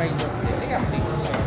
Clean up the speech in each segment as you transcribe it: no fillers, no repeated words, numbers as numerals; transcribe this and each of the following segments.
fried yun. Teka, picture sa'yo.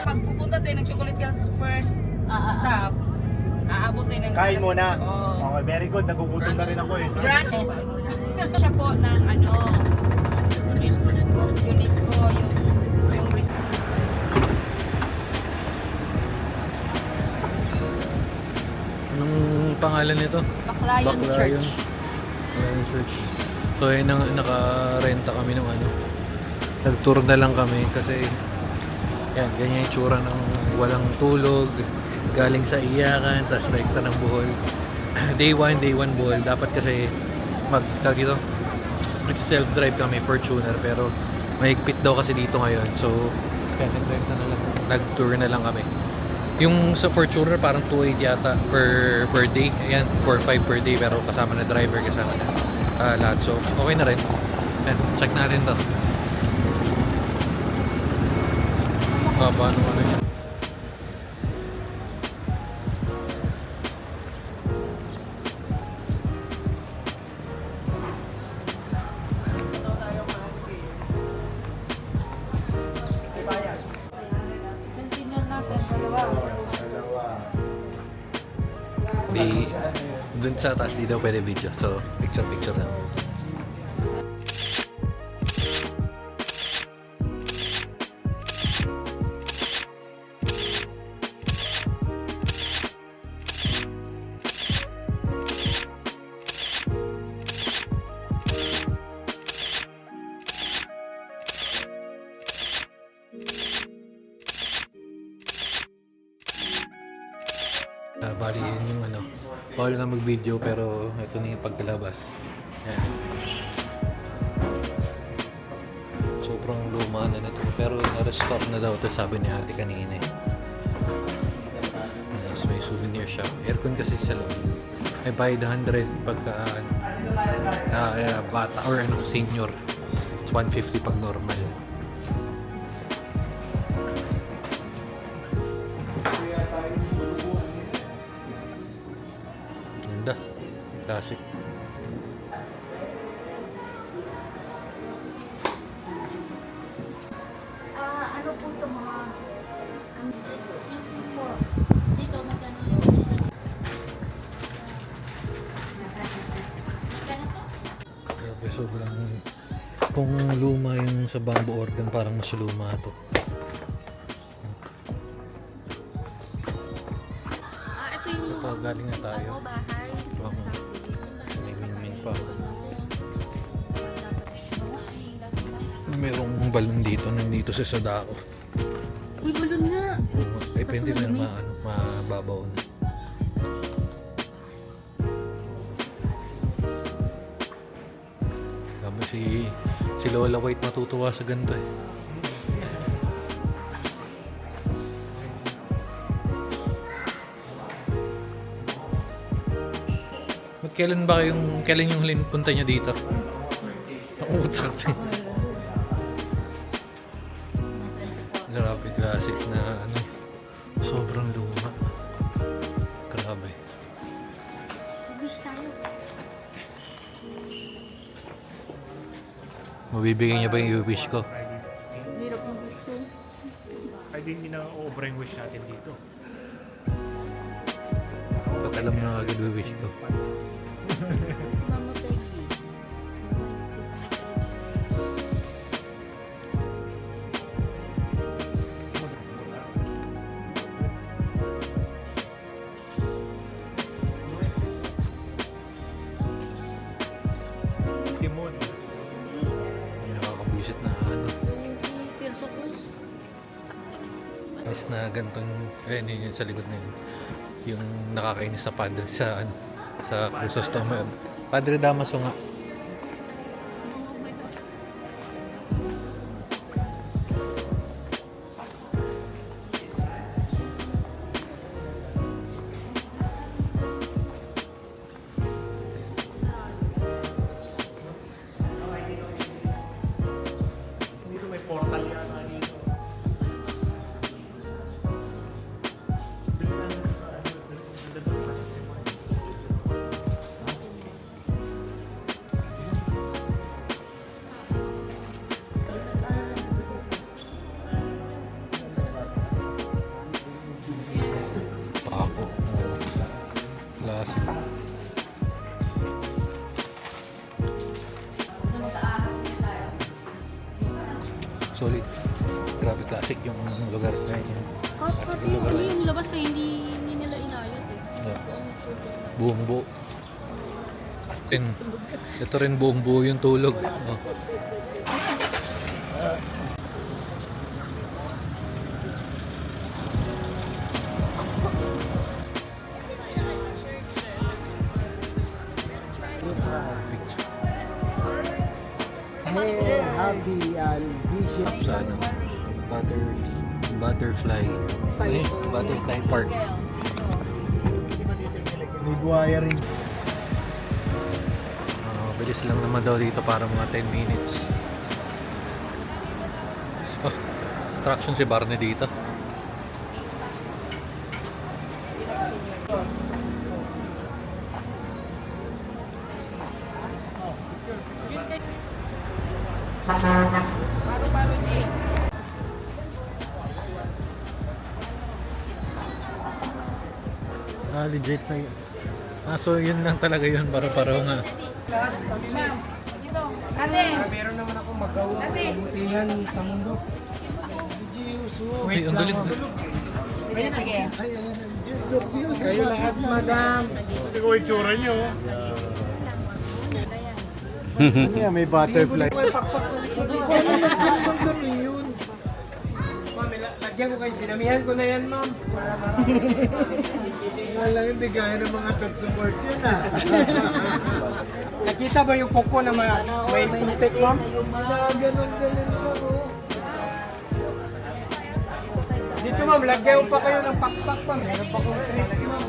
Pag pupunta tayo ng Chocolate Hills first stop, aabot tayo ng... Kain muna. Oo. Okay, very good. Nagugutom na rin ako eh. Branch. Siya po ng ano, UNESCO yung Anong pangalan nito? Baclayan Baclayan. Church. Baclayan Church. So ayun, nakarenta kami ng ano. Nag-tour na lang kami kasi yan, ganyan yung tsura ng walang tulog, galing sa iyakan, tapos rekta ng Bohol. day 1 Bohol. Dapat kasi self-drive kami, Fortuner, pero mahigpit daw kasi dito ngayon. So, kaya nag-tour na lang kami. Yung sa Fortuner parang 2.8 yata per day. Ayan, 4.5 per day, pero kasama na driver, kasama na lahat. So, okay na rin. Ayan, check natin to. Paano ano yun? Dun sa taas, di daw pwede video. So, picture na. Bali yun yung ano, bawal na mag-video pero ito na yung pagkalabas. Yan. Sobrang luma na nito pero na-restore na daw ito, sabi ni ate kanina eh. So may souvenir shop. Aircon kasi sa loob. May bayad 100 pagka bata or ano, senior. 150 pag normal. Ganda. Classic. Ano po ito mga... Dito, magkano yung isa? Magkano to? Grabe, sobrang... Kung luma yung sa bamboo organ, parang mas luma to. Ito yung Ito, galing na tayo. bahay. May min pa. Merong balon dito, nandito sa Sadako. Uy, balon nga! Ay, pwede na mababaw na. Sabi si Lola White matutuwa sa ganito eh. Kailan yung huling punta niya dito? Ang utak niya. Grabe, classic na ano. Sobrang luma. Grabe. Wish tayo. Mabibigyan niya ba yung wish ko? Hirap ng wish ko. Ay, hindi na over yung wish natin dito. Ba't alam mo na agad yung wish ko? Si Mama Peggy. Digimon. Yung nakakabuisit na ano. Si Tirso Cruz. Is na gantong, ayun yun sa likod na yun. Yung nakakainis sa padre sa ano, sa Crisostoma. Padre Damaso nga. Dito may portal yan dito. Pako. Classic. Solid. Grabe classic yung lugar na yun. Pati yung labas eh, hindi nila inayos eh. Yeah. Buong buo. Ito rin buong buo yung tulog. Oh. Sa ano? Butterfly. Butterfly Park. May buhaya rin. Bilis lang naman daw dito para mga 10 minutes. So, attraction si Barney dito. Paru-paru, G. Legit na yun. So yun lang talaga yun, para-paro nga. Ate! Meron naman ako magawa Ate! kabutihan sa mundo. Ay, ang galing. Sige, sige. Kayo lahat, madam. Hindi ko itsura nyo. Ano yan, may butterfly. Ma'am, lagyan ko kayo. Dinamihan ko na yan, ma'am. Wala hindi gaya ng mga tag support yun ah. Nakita ba yung kuko na may putik, ma'am? Dito, ma'am, lagyan ko pa kayo ng pakpak, ma'am. Meron pa kong treat, ma'am.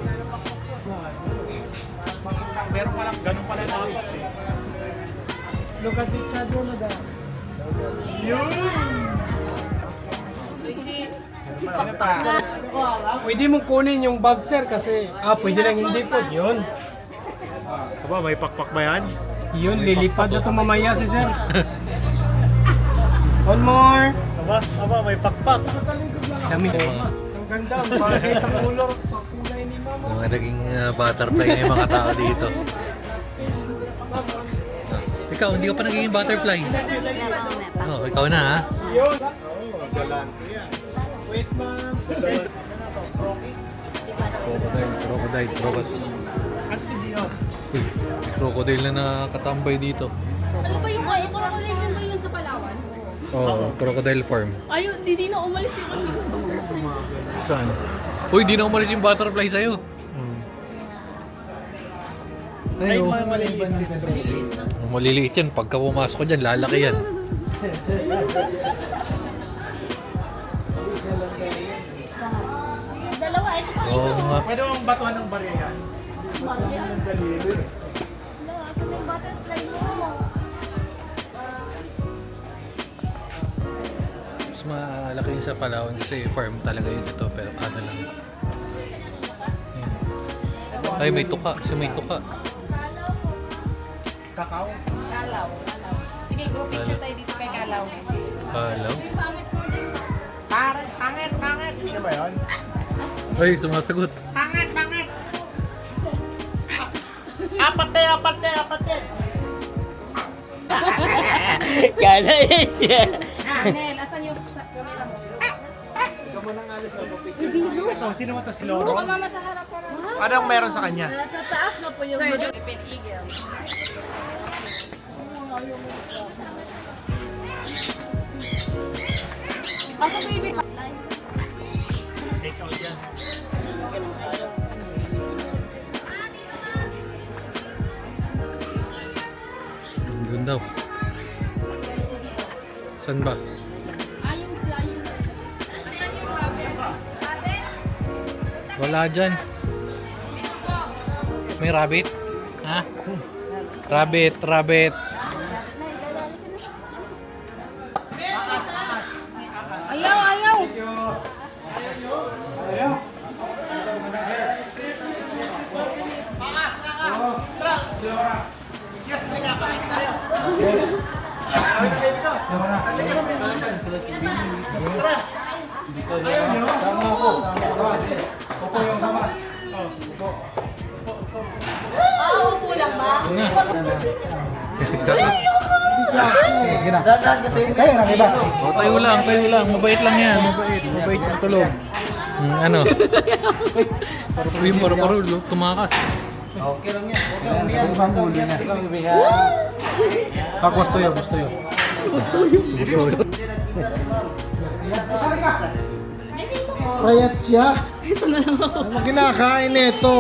Meron pa lang, ganun pala dapat eh. Look at the shadow, madam. Yun! Pwede mong kunin yung bag, sir, kasi pwede lang hindi po. Yun. Aba, may pakpak ba yan? Yun, lilipad na ito mamaya si sir. One more. Aba, may pakpak. Dami. Ang ganda, ang bagay sa ulo sa kulay ni mama. Mga naging butterfly na yung mga tao dito. Ikaw, hindi ka pa naging butterfly. Oh, ikaw na ha. Yun. Wait, ma'am. Crocodile. Uy, may crocodile na nakatambay dito. Ano ba yung ay, crocodile din ba yun sa Palawan? Oh, crocodile farm. Ayun, hindi na umalis yung butterfly. Saan? Uy, di na umalis yung butterfly sa'yo. Ay, Ayo. maliliit si Maliliit yan. Pagka pumasok ko dyan, lalaki yan. Dalawa, ito pa. Oo nga. Pwede mong batuhan ng barya yan. Barya. Ang dalili. Dalawa, saan yung butterfly mo? Mas malaki yung sa Palawan kasi farm talaga yun ito. Pero ano lang. Ayan. Ay, may tuka. Kasi may tuka. Kakao. Kalaw. Sige, group picture tayo dito kay Kalaw. Kalaw. Yung pangit mo din. Pangit, pangit. Siya ba yan? Ay, sumasagot. Pangit, pangit. Apate! Gana siya. Nel, asan yung camera mo? Ikaw mo nang alis na May binigyan. to? Sino mo to? Si Oo, Loro? mama sa harap ka rin. Anong meron sa kanya? Nasa taas na po yung Sir, mga... Philippine Eagle. Pasok baby. Take out yan. Doon daw. Saan ba? Ayong flying. Wala dyan. May rabbit? Ha? Rabbit, rabbit. Ayaw, ayaw! Upo lang ba? O, tayo lang, tayo lang. Mabait lang yan, mabait. Mabait yung tulog. Ano? Paru-paru, tumakas. Gusto yun. Payat siya. Ito na lang ako. Ano kinakain nito?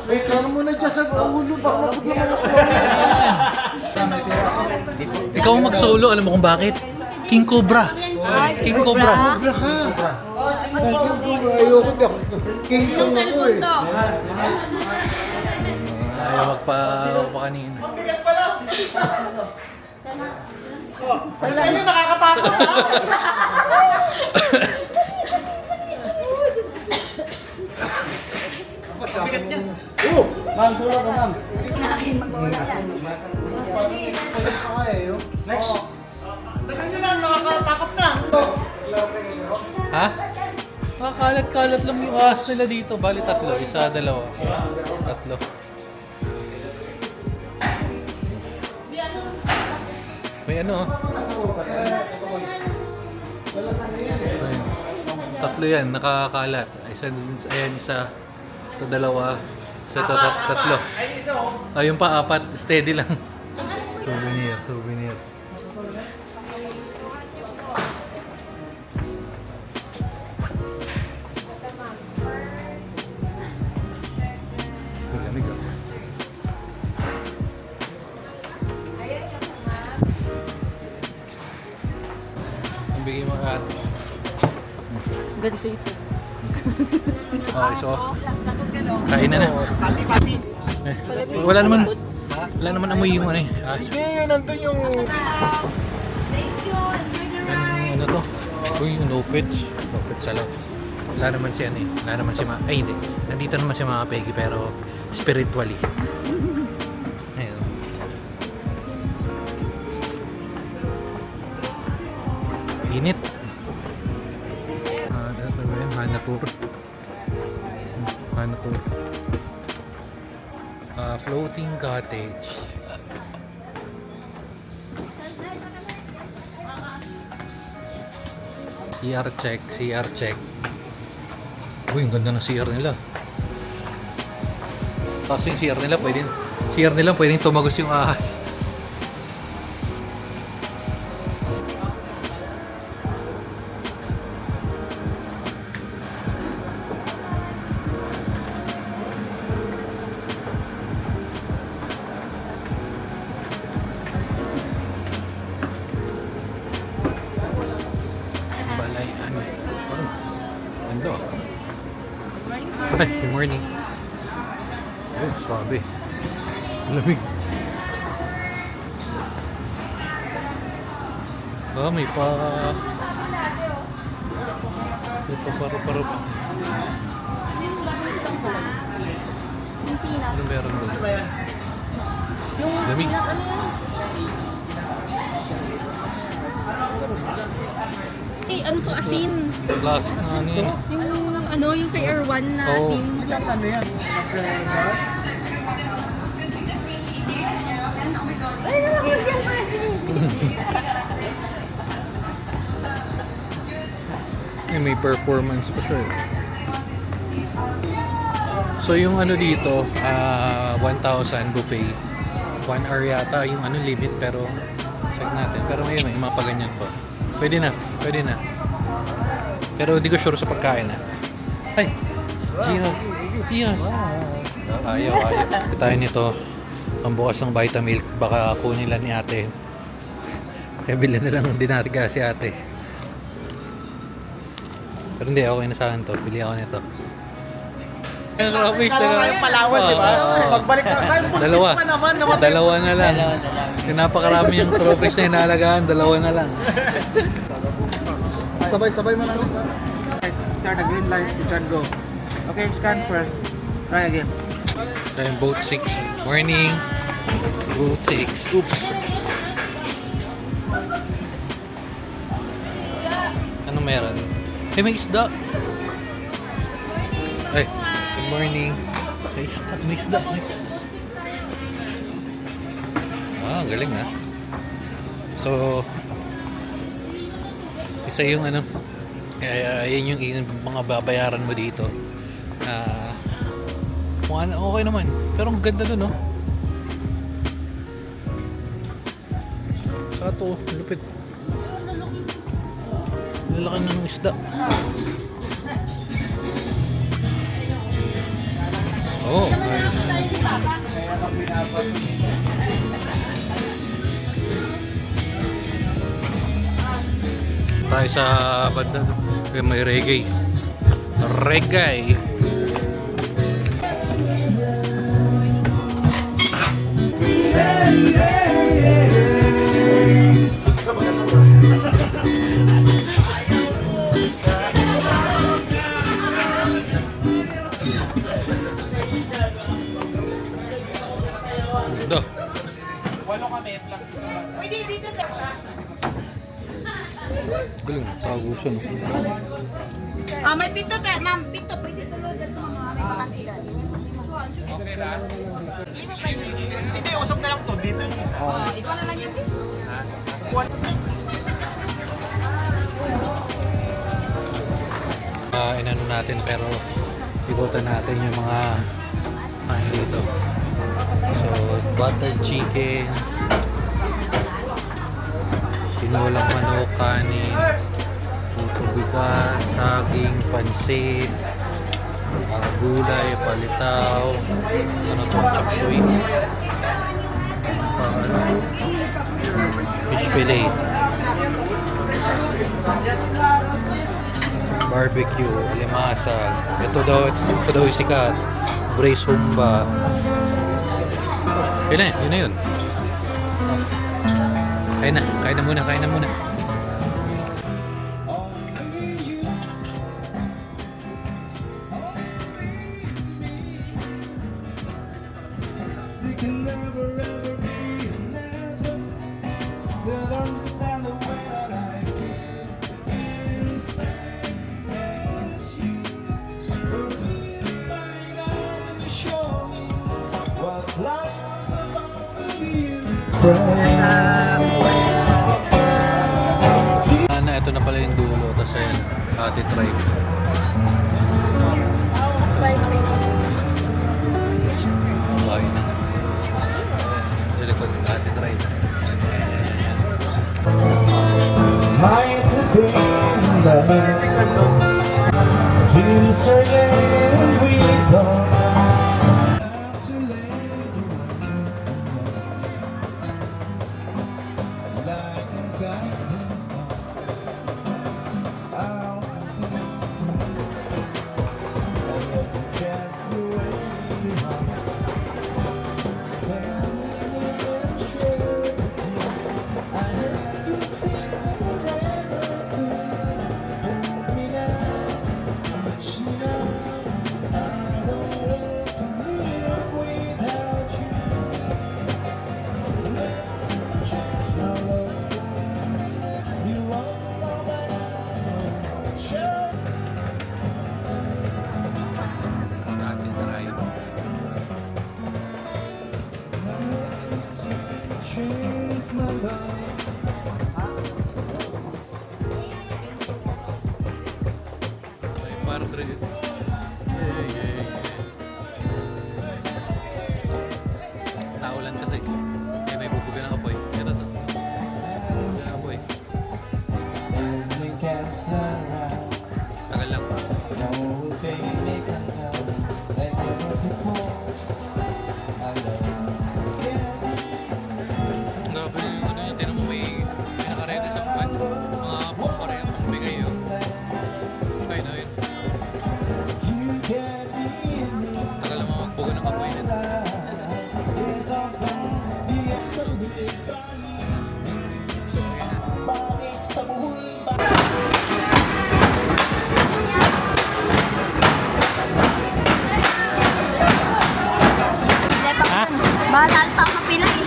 Ikaw muna dyan sa ulo. Baka naman ako. Ikaw ang mag-solo, alam mo kung bakit? King Cobra. King Cobra. Cobra ka. Dahil yung Cobra, ayoko di ako. King Yung Kong ako cellphone eh. to. Ayaw magpa kanina. Ayun, nakakatakot. Oh! Ma'am, sula ka ma'am. Next. Dagan nyo na, nakakatakot na. Ha? Kalat-kalat lang yung ahas nila dito. Bali tatlo, isa, dalawa. Tatlo. May ano oh. Ayun. Tatlo yan, nakakalat. Isa, ayan, isa. Ito dalawa. Isa, ito, tatlo. Ayun pa, apat. Steady lang. Souvenir, souvenir. Lamig ah. Ang bigay mo ate. Ganito yung suit. Okay, so Takot ka no? kain na na. Pati-pati. Eh, wala naman amoy yung ano eh. Hindi, yun nandun yung... Ano to? Uy, yung Lopez. Lopez sa lang. Wala naman si ano eh. Wala naman si ay hindi. Nandito naman si mga Peggy pero spiritually. Ayun. Init. Ano ba yun? Hanapur. Hanapur. Floating cottage. CR check, CR check. Uy, ang ganda ng CR nila. Kasi yung CR nila pwedeng tumagos yung ahas. Balay, ano? Oh, ganda. Morning, sir. Ay, good morning. Oh, swabe. Lamig. Ah, may pa... May pa paro-paro pa. Yung peanut. Ano meron doon? Yung Lamig. peanut, ano yan? Eh, ano to, asin? Classic na ano yan. Yung kay R1 na Oo. asin. Ano yan? Eh, may performance pa siya eh. So yung ano dito, 1,000 buffet. 1 hour yata yung ano limit, pero check natin. Pero ngayon may mga paganyan po. Pwede na, pwede na. Pero hindi ko sure sa pagkain ha. Ay! Ginos! Ginos! Ayaw. Tayo nito. Ang bukas ng Vitamilk, baka kunin lang ni ate. Kaya bilhin na lang din natin kasi ate. Pero hindi, okay na sa akin to. Pili ako nito. Kalawa yung Palawan, di ba? Magbalik na. Saan Dalawa. buntis pa naman? Namatay. Dalawa na lang. Yung napakarami yung trophies na inalagaan, dalawa na lang. Sabay-sabay mo na lang. Turn the green light, you can go. Okay, scan first. Try again. Ayun, boat 6. Morning. Boat 6. Oops. Ano meron? Eh, may isda. Ay, good morning. May isda. May isda. Ah, ang galing ah. So, isa yung ano, kaya yan yung mga babayaran mo dito. Kung ano, okay naman. Pero ang ganda dun, no? Sa ito, lupit. Lalaki na ng isda. Oh, nice. Tayo sa banda, may reggae. Reggae. Ito. Pwede dito sa... Galing, tagusan. May pito ka, ma'am. Pito, pwede tulog at mga may pakantila. Hindi, usok na lang to. Dito. Ikaw na lang yun. Inano natin pero ikutan natin yung mga kain dito. So, butter chicken, tinulang manok, kanin, puto bigas, saging, pansit, gulay, palitaw, ano to, chop suey, fish fillet, barbecue, alimasag. Ito daw yung sikat. Braised humba. Yun na yun. Kain na muna. Ito na pala yung dulo. Tapos ayan, ate tribe. Bahay na. Sa likod, ate tribe. Ate tribe. Ay, par 3. Ha? Batal pa kapila eh.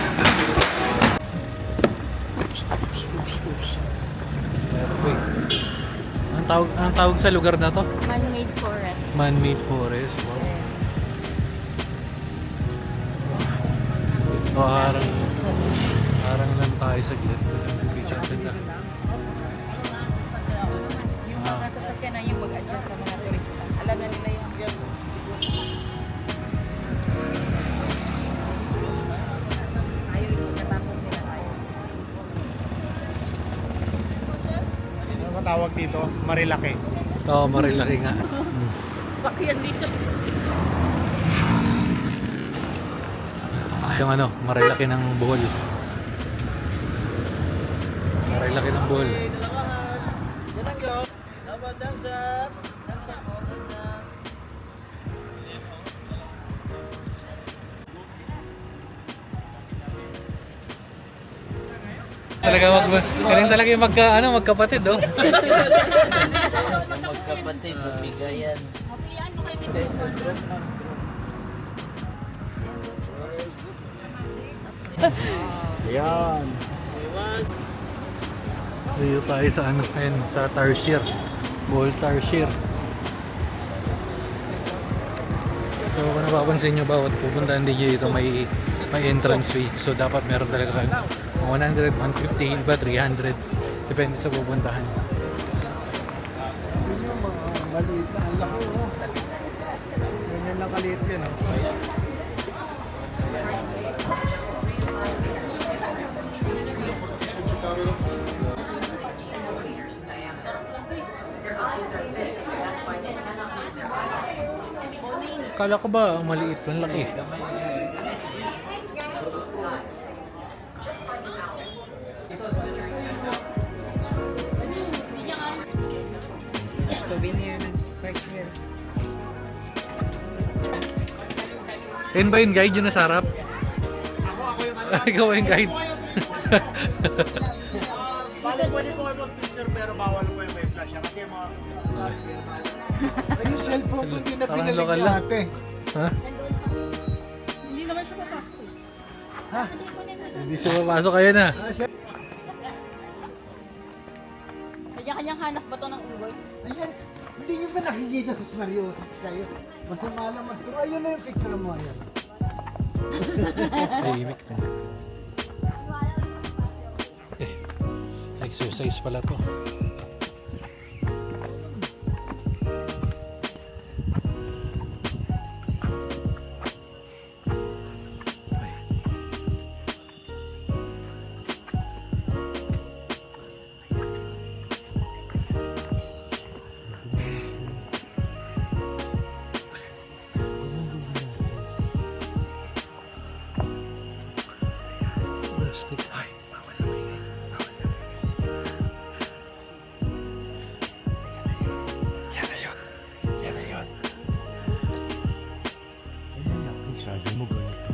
Wait. Ang tawag sa lugar na to? Man-made forest. Man-made forest. Wow. Oh, harang lang tayo sa glit. Picture ganda. Yung mga sasakyan na yung mag-adjust sa mga turista. Alam na nila yan. Ayaw yung pagkatapos nila tayo. Ano matawag dito? Marilaki. Oo, marilaki nga. Sakyan dito. Yung ano, marilaki ng Bohol. Marilaki ng Bohol. Talaga galing talaga yung magkapatid, oh. Magkapatid, bumigayan. Yan. Dito tayo sa ano, ayun, sa Tarsier. Bohol Tarsier. So kung napapansin nyo bawat pupuntahan din nyo dito may entrance fee. So dapat meron talaga kayo 100, 150, iba 300. Depende sa pupuntahan. Yun yung mga maliit na. Ang laki, oh. Ganyan lang kaliit yun, oh. Kala ko ba maliit, ang laki. Souvenir ng fresh hair. Ayun ba yung guide yun nasa harap? Ikaw ba yung guide? Bale, pwede po kayo mag-picture pero bawal po yung may flash. Kasi yung mga... Ay, yung cellphone ko hindi na Parang pinalig lokal ni lang. ate. Ha? Hindi naman siya papasok. Ha? Hindi siya papasok kayo na. Kanya-kanyang hanap ba to ng unggoy? Ayan, hindi nyo ba nakikita sa Mario kayo? Masama naman. So, ayun na yung picture mo. Ayan. Tahimik na. Exercise pala to. Plastic. Ay, bawal na maingay. Bawal na. Yan na yun. Yan na yun. Sabi mo ganito.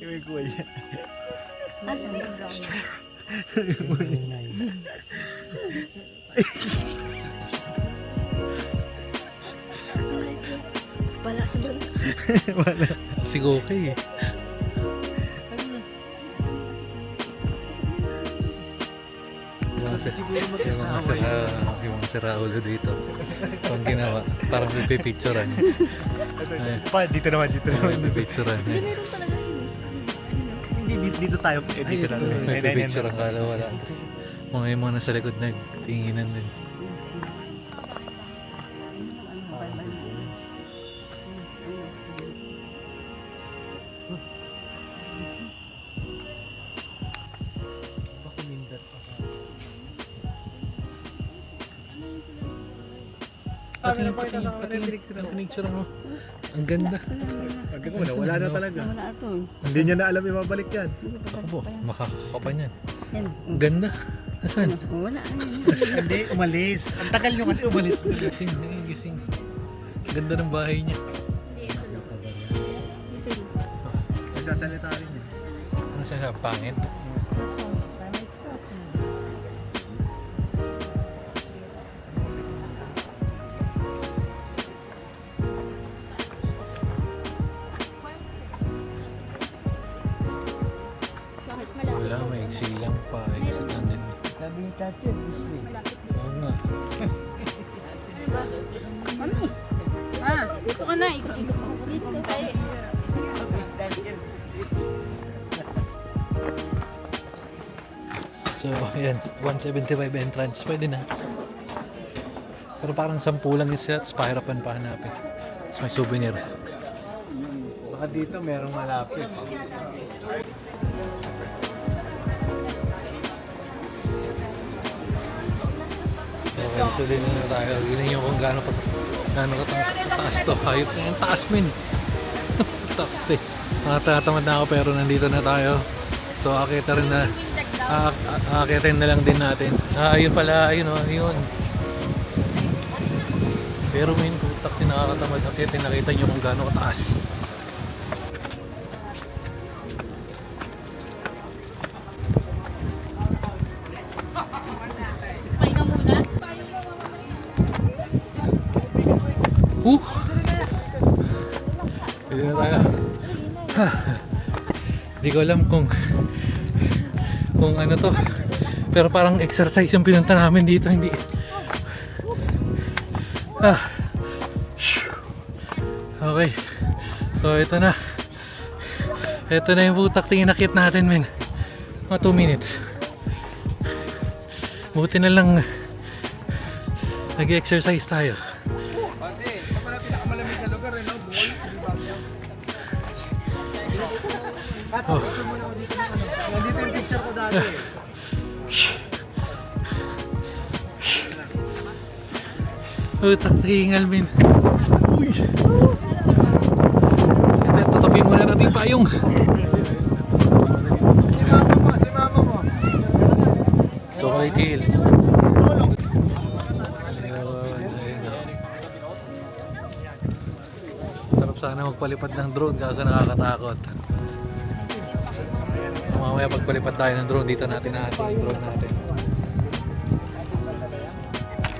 Yung kuya. Ah, sa ground. Wala sa doon. Wala. Si Goki eh. Yung mga siraulo dito. Kung ginawa, parang may pipicturean. Pa, dito naman. May pipicturean. Hindi, meron talaga yun. Hindi, dito tayo. Dito na. May pipicturean kala wala. Mga yung mga nasa likod nagtinginan din. Pinicturean mo. Ang ganda. Wala na talaga. Wala ito. Hindi niya na alam ibabalik yan. Ako po, makakakapan yan. Ang ganda. Asan? Wala. Hindi, umalis. Ang tagal nyo kasi umalis. Gising, gising. Ganda ng bahay niya. Gising. Nagsasalita rin yun. Ano siya, pangit? Bakit malapit? Wala, may lang pa. Exit lang din. Sabi ni Tati, gusto eh. Oo nga. Mami! Dito ka na. Ikot-ikot ako dito tayo. So, ayan. 175 entrance. Pwede na. Pero parang 10 lang yung set. Spirapan pa hanapin. Tapos may souvenir. Baka dito merong malapit. Okay, so din na tayo. Ginin nyo kung gaano kataas to. Hayop na yung taas, min. Takte. Nakatatamad na ako pero nandito na tayo. So, akita rin na. Akitin na lang din natin. Ayun pala, ayun o, ayun. Pero min, putak din nakakatamad. Akitin, nakita nyo kung gaano kataas. Pahinga muna. Pwede na tayo. Hindi ko alam kung ano to. Pero parang exercise yung pinunta namin dito. Hindi. Okay. So ito na. Ito na yung putak tinakit natin, men. Mga 2 minutes. Buti na lang nag-exercise tayo. Oh. Nandito yung picture ko dati. Utak tingal, men. Uy. Ito, tutupin muna natin yung payong. Si mama mo, si mama mo. Chocolate Hills. Tulong. Sarap sana magpalipad ng drone kaso nakakatakot. Mamaya pagpalipad tayo ng drone, dito natin natin yung drone natin.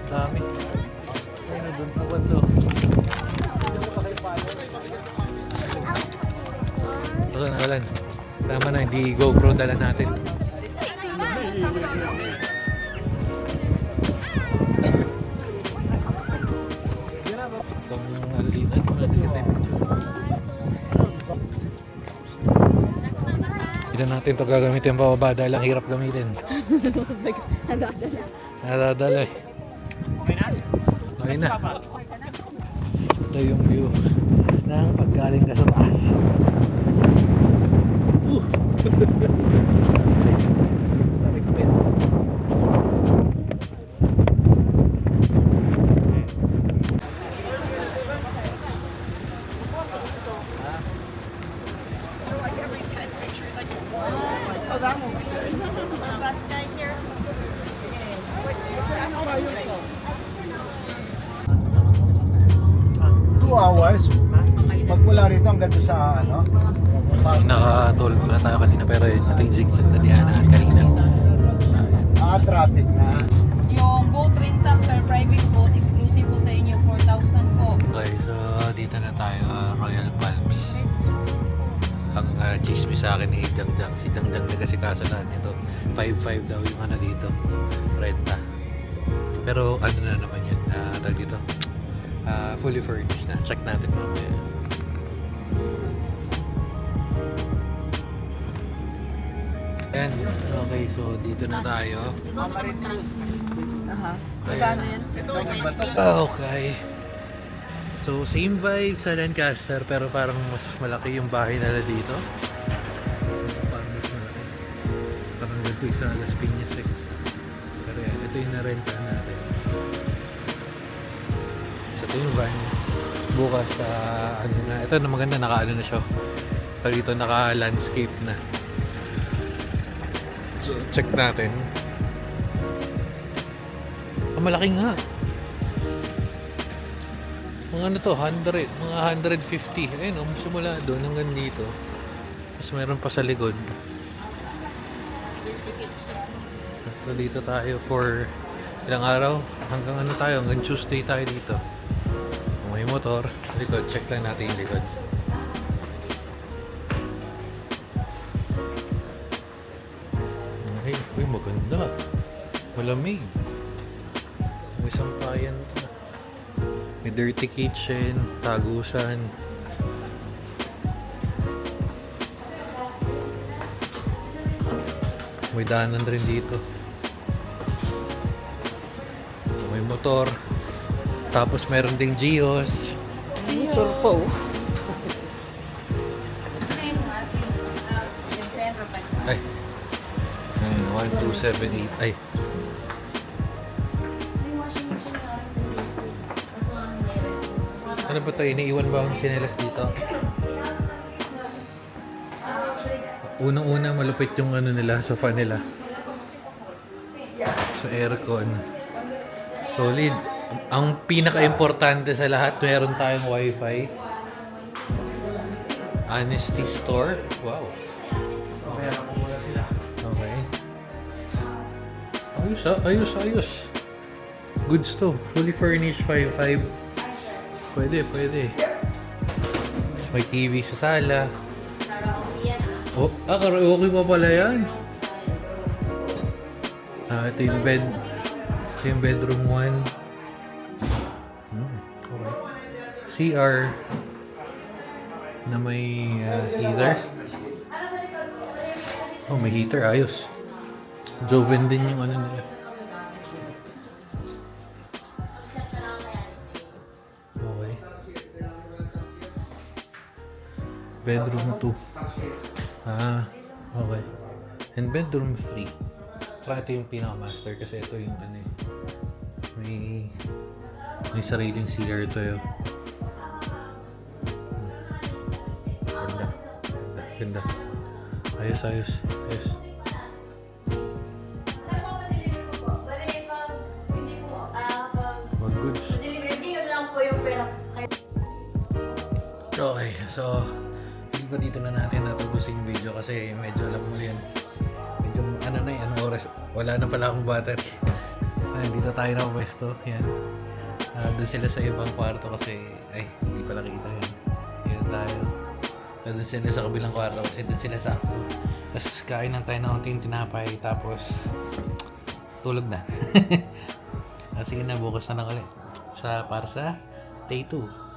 Dami. Ayun na, doon sa bando. Ito na, walan. Tama na, hindi GoPro dala natin. Itong ano dito, hindi natin ito gagamitin pababa dahil ang hirap gamitin. Nagdadala. Nadadala eh. Okay na. Ito yung view ng paggaling ka sa taas. Tarikpit. Hours. Pag wala rito hanggang doon sa ano. Nakatulog pala tayo kanina pero ito yung zigzag na diyanaan kanina. Traffic na. Yung boat rental, sir, private boat, exclusive po sa inyo, 4,000 po. Okay, so dito na tayo, Royal Palms. Ang chismis sa akin ni Dangjang. Si Dangjang na kasi kasalan nito. 5,500 daw yung ano dito. Renta. Pero ano na naman yun, tag dito. Fully furnished na. Check natin mamaya. And, okay, so dito na tayo. Aha. Magkano yan? Okay. So, same vibe sa Lancaster pero parang mas malaki yung bahay nila dito. Parang mas malaki. Parang ganito sa Las Piñas eh. Pero yan, ito yung narenta natin. So, ito yung van. Bukas sa ano na. Ito na maganda, naka-ano na siya. So, dito naka-landscape na. So, check natin. malaki nga. Mga ano to, 100, mga 150. Ayun, simula doon hanggang dito. Tapos meron pa sa likod. So dito tayo for ilang araw. Hanggang ano tayo, hanggang Tuesday tayo dito. Kung may motor, likod, check lang natin yung likod. Ay, uy, maganda. Malamig. May sampayan pa. May dirty kitchen, tagusan. May daanan rin dito. May motor. Tapos meron ding Gios. Motor pa oh. Ay. 1, 2, 7, 8. Ay. May washing machine na rin sa dito. Kaso ang meron. Ano ba ito? Iniiwan ba ang tsinelas dito? Unang-una malupit yung ano nila, sofa nila. So aircon. Solid. Ang pinaka-importante sa lahat, meron tayong wifi. Honesty store. Wow. Okay. Ayos ah, ayos. Goods to. Fully furnished 5.5. Pwede. May TV sa sala. Oh, karaoke pa pala yan. Ito yung bed. Ito yung bedroom 1. Okay. CR na may heater. Oh, may heater. Ayos. Joven din yung ano nila. Okay. Bedroom 2. Okay. And bedroom 3. Kaya ito yung pinaka-master kasi ito yung ano eh. May sariling CR ito yun. Ganda. Ayos. Mga goods. Okay, so hindi ko dito na natin natapusin yung video kasi medyo alam mo yan. Medyo ano na yan, anong oras? Wala na pala akong battery. Dito tayo na pwesto. Yan. Doon sila sa ibang kwarto kasi ay, hindi pala kita yan. Yan tayo. Doon sila sa kabilang kwarto kasi doon sila sa ako. Tapos kain lang tayo ng unting tinapay tapos tulog na. Sige na, bukas na lang ulit. Para sa day 2.